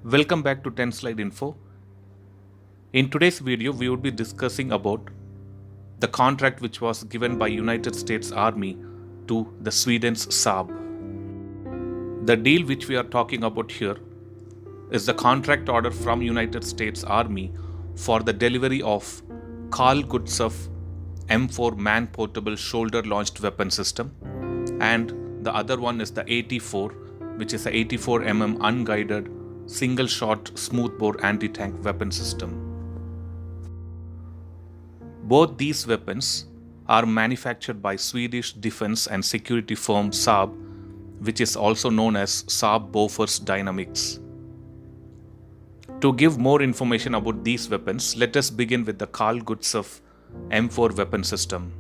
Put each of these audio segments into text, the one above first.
Welcome back to 10 Slide Info. In today's video, we would be discussing about the contract which was given by United States Army to the Sweden's Saab. The deal which we are talking about here is the contract order from United States Army for the delivery of Carl Gustav M4 man-portable shoulder-launched weapon system, and the other one is the AT-4, which is a 84 mm unguided single-shot smoothbore anti-tank weapon system. Both these weapons are manufactured by Swedish defense and security firm Saab, which is also known as Saab Bofors Dynamics. To give more information about these weapons, let us begin with the Carl Gustav M4 weapon system.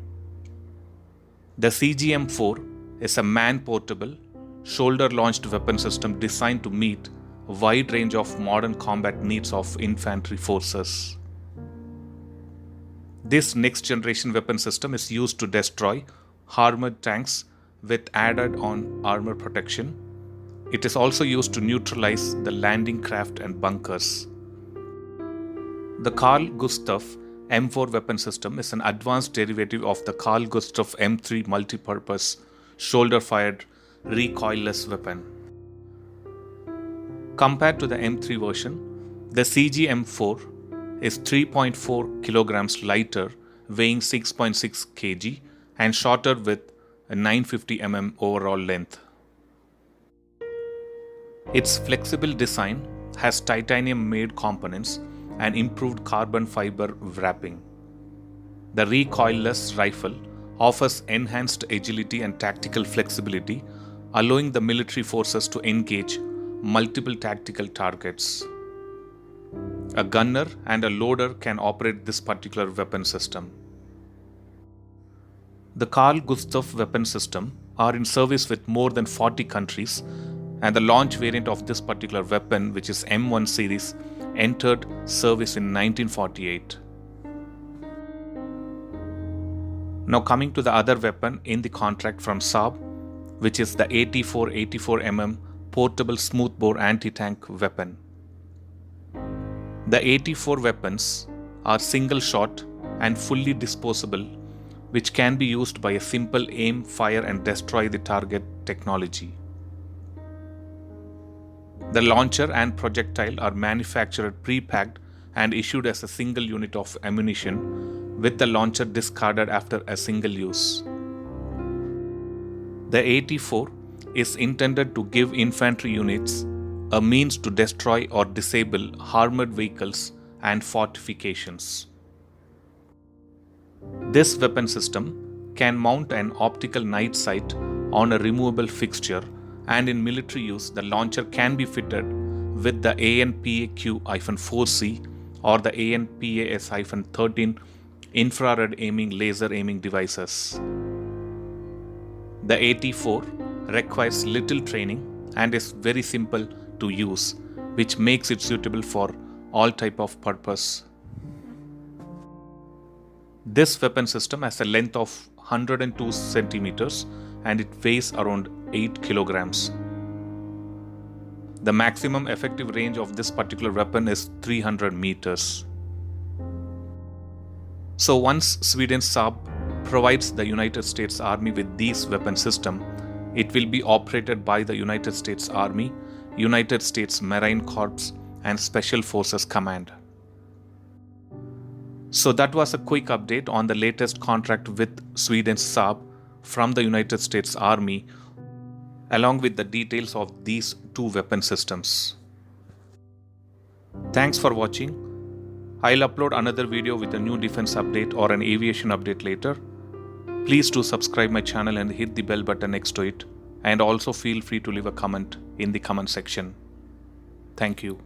The CGM-4 is a man-portable, shoulder-launched weapon system designed to meet a wide range of modern combat needs of infantry forces. This next-generation weapon system is used to destroy armored tanks with added-on armor protection. It is also used to neutralize the landing craft and bunkers. The Carl Gustav M4 weapon system is an advanced derivative of the Carl Gustav M3 multi-purpose shoulder-fired recoilless weapon. Compared to the M3 version, the CGM-4 is 3.4 kilograms lighter, weighing 6.6 kg, and shorter with a 950 mm overall length. Its flexible design has titanium-made components and improved carbon fiber wrapping. The recoilless rifle offers enhanced agility and tactical flexibility, allowing the military forces to engage multiple tactical targets. A gunner and a loader can operate this particular weapon system. The Carl Gustav weapon system are in service with more than 40 countries, and the launch variant of this particular weapon, which is M1 series, entered service in 1948. Now coming to the other weapon in the contract from Saab, which is the AT-4 84 mm portable smoothbore anti-tank weapon. The AT-4 weapons are single-shot and fully disposable, which can be used by a simple aim, fire and destroy the target technology. The launcher and projectile are manufactured pre-packed and issued as a single unit of ammunition, with the launcher discarded after a single use. The AT-4 is intended to give infantry units a means to destroy or disable armored vehicles and fortifications. This weapon system can mount an optical night sight on a removable fixture, and in military use, the launcher can be fitted with the ANPAQ-4C or the ANPAS-13 infrared aiming laser aiming devices. The AT-4 requires little training and is very simple to use, which makes it suitable for all type of purpose. This weapon system has a length of 102 centimeters and it weighs around 8 kilograms. The maximum effective range of this particular weapon is 300 meters. So once Sweden's Saab provides the United States Army with these weapon system, it will be operated by the United States Army, United States Marine Corps and Special Forces Command. So that was a quick update on the latest contract with Sweden's Saab from the United States Army, along with the details of these two weapon systems. Thanks for watching. I'll upload another video with a new defense update or an aviation update later. Please do subscribe my channel and hit the bell button next to it, and also feel free to leave a comment in the comment section. Thank you.